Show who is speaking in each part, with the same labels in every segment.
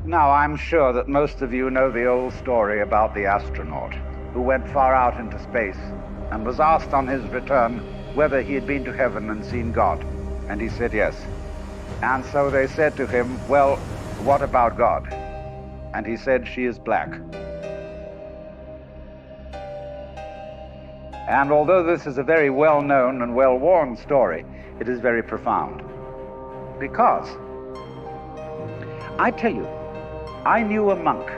Speaker 1: Now, I'm sure that most of you know the old story about the astronaut who went far out into space and was asked on his return whether he had been to heaven and seen God. And he said yes. And so they said to him, well, what about God? And he said, she is black. And although this is a very well-known and well-worn story, it is very profound. Because, I tell you, I knew a monk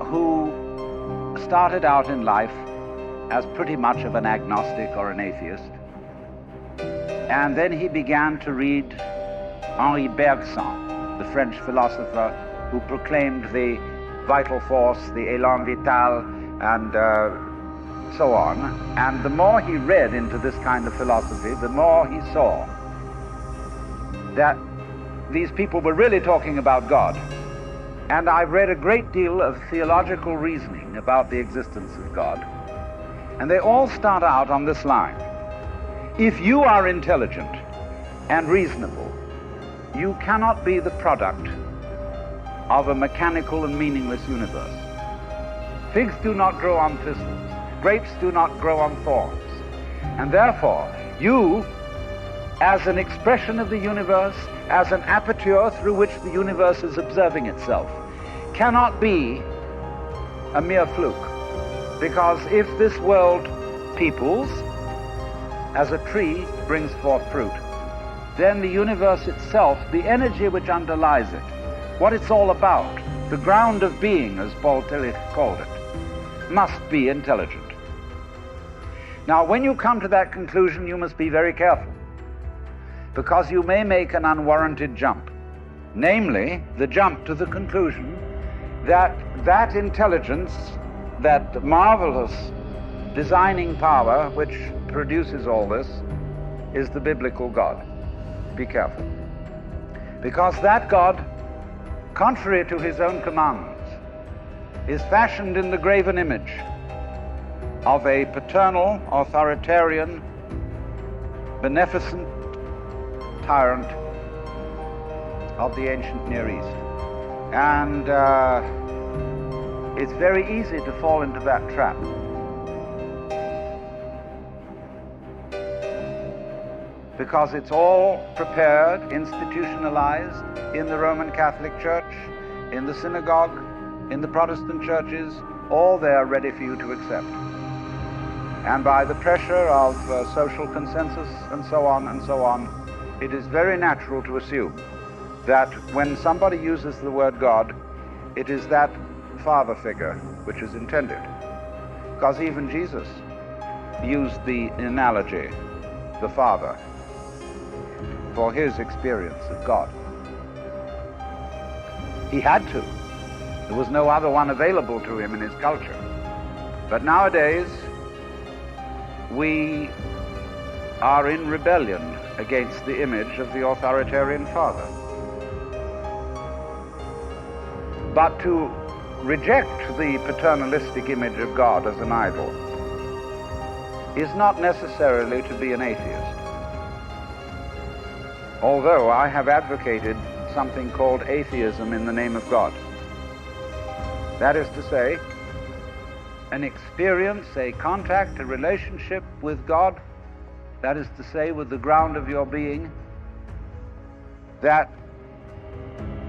Speaker 1: who started out in life as pretty much of an agnostic or an atheist. And then he began to read Henri Bergson, the French philosopher who proclaimed the vital force, the élan vital, and so on. And the more he read into this kind of philosophy, the more he saw that these people were really talking about God. And I've read a great deal of theological reasoning about the existence of God. And they all start out on this line. If you are intelligent and reasonable, you cannot be the product of a mechanical and meaningless universe. Figs do not grow on thistles. Grapes do not grow on thorns. And therefore, you, as an expression of the universe, as an aperture through which the universe is observing itself, cannot be a mere fluke. Because if this world peoples, as a tree brings forth fruit, then the universe itself, the energy which underlies it, what it's all about, the ground of being, as Paul Tillich called it, must be intelligent. Now, when you come to that conclusion, you must be very careful, because you may make an unwarranted jump, namely the jump to the conclusion that that intelligence, that marvelous designing power which produces all this, is the biblical God. Be careful. Because that God, contrary to his own commands, is fashioned in the graven image of a paternal, authoritarian, beneficent tyrant of the ancient Near East. And it's very easy to fall into that trap. Because it's all prepared, institutionalized in the Roman Catholic Church, in the synagogue, in the Protestant churches, all there ready for you to accept. And by the pressure of social consensus and so on, it is very natural to assume that when somebody uses the word God, it is that father figure which is intended. Because even Jesus used the analogy, the Father, for his experience of God. He had to. There was no other one available to him in his culture. But nowadays, we are in rebellion against the image of the authoritarian father. But to reject the paternalistic image of God as an idol is not necessarily to be an atheist. Although I have advocated something called atheism in the name of God. That is to say, an experience, a contact, a relationship with God, that is to say, with the ground of your being, that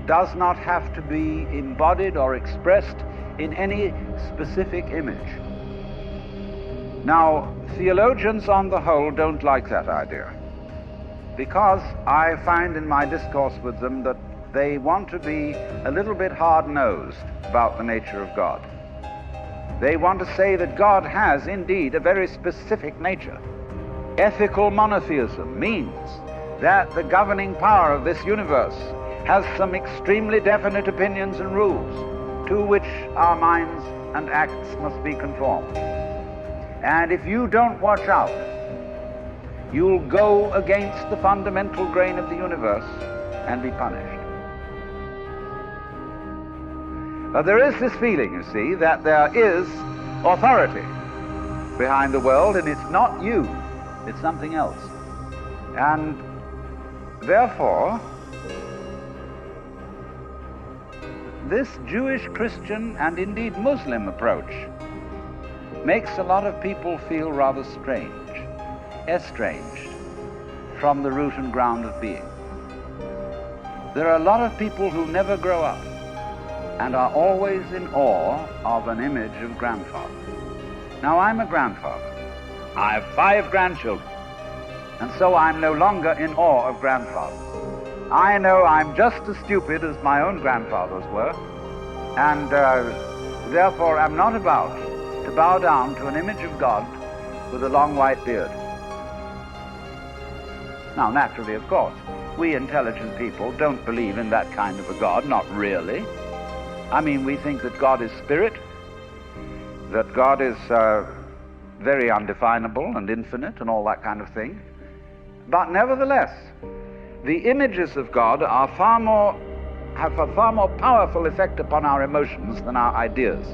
Speaker 1: does not have to be embodied or expressed in any specific image. Now, theologians on the whole don't like that idea, because I find in my discourse with them that they want to be a little bit hard-nosed about the nature of God. They want to say that God has indeed a very specific nature. Ethical monotheism means that the governing power of this universe has some extremely definite opinions and rules to which our minds and acts must be conformed. And if you don't watch out, you'll go against the fundamental grain of the universe and be punished. But there is this feeling, you see, that there is authority behind the world, and it's not you, it's something else. And therefore, this Jewish, Christian, and indeed Muslim approach makes a lot of people feel rather strange, estranged from the root and ground of being. There are a lot of people who never grow up and are always in awe of an image of grandfather. Now, I'm a grandfather. I have 5 grandchildren, and so I'm no longer in awe of grandfathers. I know I'm just as stupid as my own grandfathers were, and therefore I'm not about to bow down to an image of God with a long white beard. Now, naturally, of course, we intelligent people don't believe in that kind of a God, not really. I mean, we think that God is spirit, that God is very undefinable and infinite and all that kind of thing. But nevertheless, the images of God are have a far more powerful effect upon our emotions than our ideas.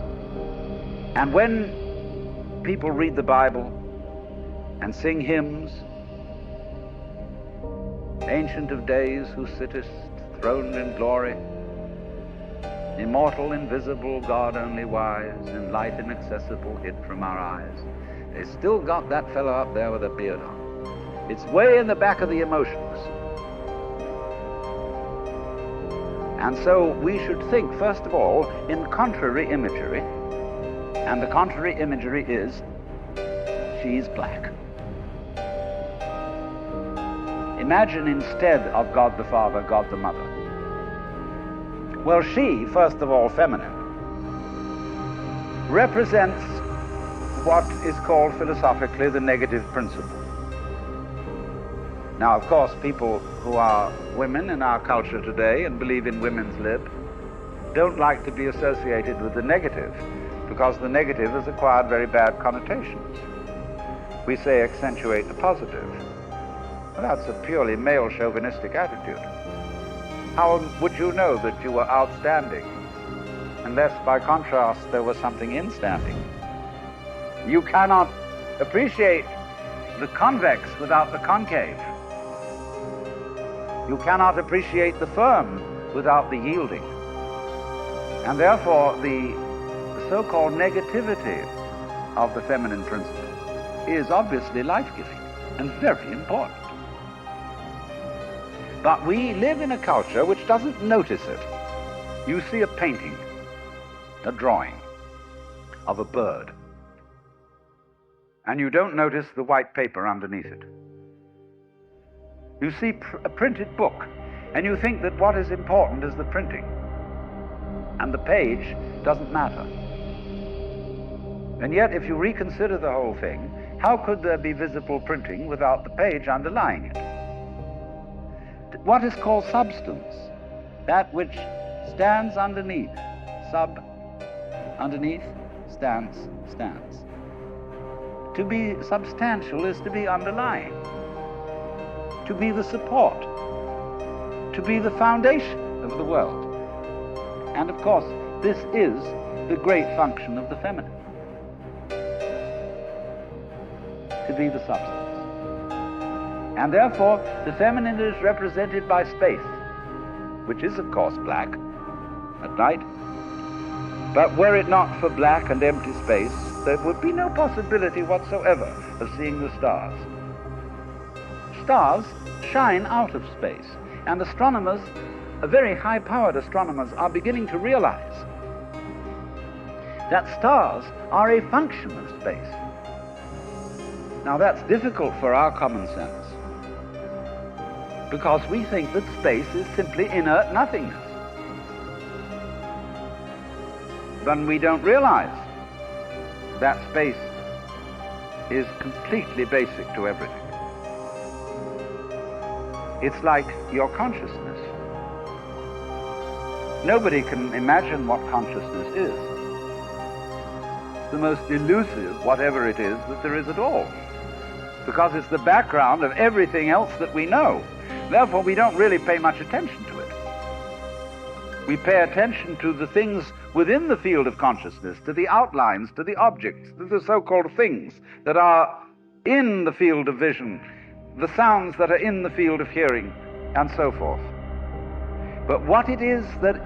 Speaker 1: And when people read the Bible and sing hymns, Ancient of Days, who sittest throned in glory, immortal, invisible, God only wise, in light inaccessible, hid from our eyes, they still got that fellow up there with a beard on. It's way in the back of the emotions. And so we should think, first of all, in contrary imagery, and the contrary imagery is, she's black. Imagine instead of God the Father, God the Mother. Well, she, first of all, feminine, represents what is called philosophically the negative principle. Now, of course, people who are women in our culture today and believe in women's lib don't like to be associated with the negative, because the negative has acquired very bad connotations. We say accentuate the positive. Well, that's a purely male chauvinistic attitude. How would you know that you were outstanding unless by contrast there was something instanding? You cannot appreciate the convex without the concave. You cannot appreciate the firm without the yielding. And therefore, the so-called negativity of the feminine principle is obviously life-giving and very important. But we live in a culture which doesn't notice it. You see a painting, a drawing of a bird, and you don't notice the white paper underneath it. You see a printed book, and you think that what is important is the printing, and the page doesn't matter. And yet, if you reconsider the whole thing, how could there be visible printing without the page underlying it? What is called substance, that which stands underneath, underneath, stands. To be substantial is to be underlying, to be the support, to be the foundation of the world. And of course, this is the great function of the feminine, to be the substance. And therefore, the feminine is represented by space, which is, of course, black at night. But were it not for black and empty space, there would be no possibility whatsoever of seeing the stars. Stars shine out of space, and astronomers, very high-powered astronomers, are beginning to realize that stars are a function of space. Now, that's difficult for our common sense, because we think that space is simply inert nothingness. Then we don't realize that space is completely basic to everything. It's like your consciousness. Nobody can imagine what consciousness is. It's the most elusive, whatever it is, that there is at all, because it's the background of everything else that we know. Therefore, we don't really pay much attention to it. We pay attention to the things within the field of consciousness, to the outlines, to the objects, to the so-called things that are in the field of vision, the sounds that are in the field of hearing, and so forth. But what it is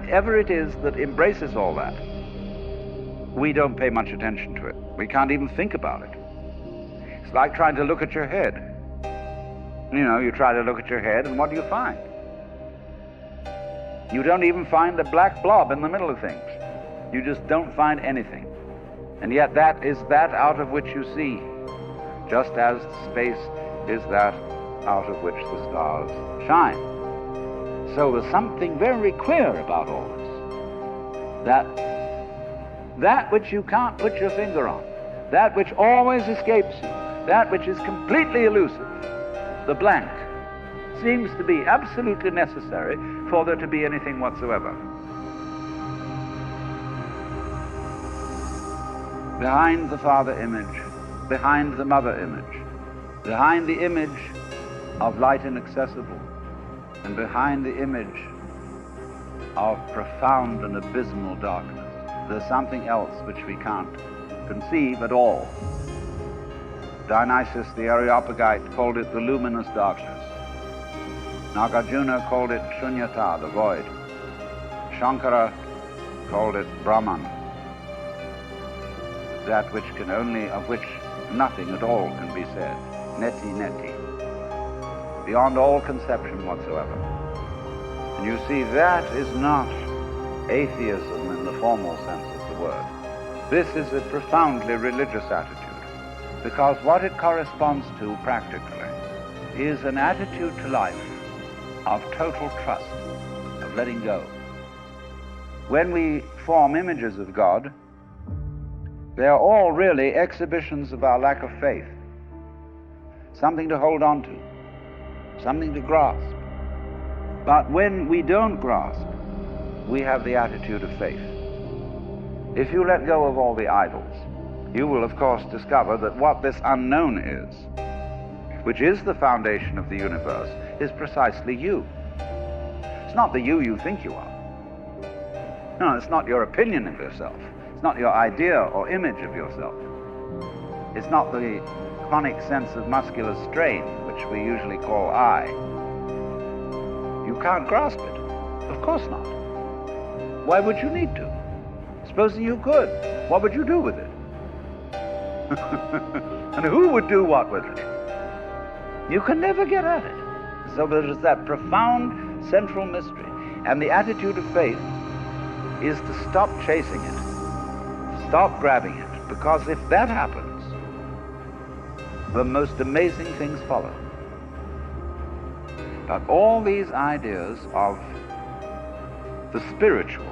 Speaker 1: ever it is that embraces all that, we don't pay much attention to it. We can't even think about it. It's like trying to look at your head. You know, you try to look at your head, and what do you find? You don't even find the black blob in the middle of things. You just don't find anything. And yet that is that out of which you see, just as space is that out of which the stars shine. So there's something very queer about all this. That which you can't put your finger on, that which always escapes you, that which is completely elusive, the blank, seems to be absolutely necessary for there to be anything whatsoever. Behind the Father image, behind the Mother image, behind the image of light inaccessible, and behind the image of profound and abysmal darkness, there's something else which we can't conceive at all. Dionysius the Areopagite called it the luminous darkness. Nagarjuna called it shunyata, the void. Shankara called it Brahman, that which can only, of which nothing at all can be said. Neti neti, beyond all conception whatsoever. And you see, that is not atheism in the formal sense of the word. This is a profoundly religious attitude, because what it corresponds to practically is an attitude to life of total trust, of letting go. When we form images of God, they are all really exhibitions of our lack of faith, something to hold on to, something to grasp. But when we don't grasp, we have the attitude of faith. If you let go of all the idols, you will of course discover that what this unknown is, which is the foundation of the universe, is precisely you. It's not the you think you are. No, it's not your opinion of yourself. It's not your idea or image of yourself. It's not the chronic sense of muscular strain, which we usually call I. You can't grasp it. Of course not. Why would you need to? Supposing you could, what would you do with it? And who would do what with it? You can never get at it. So there is that profound central mystery. And the attitude of faith is to stop chasing it, stop grabbing it, because if that happens, the most amazing things follow. But all these ideas of the spiritual,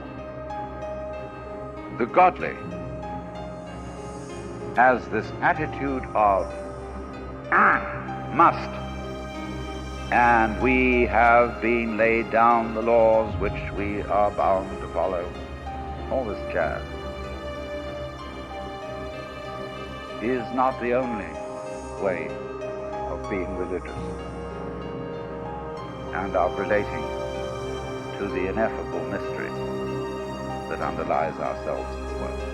Speaker 1: the godly, as this attitude of must, and we have been laid down the laws which we are bound to follow, all this jazz, is not the only way of being religious and of relating to the ineffable mystery that underlies ourselves in the world.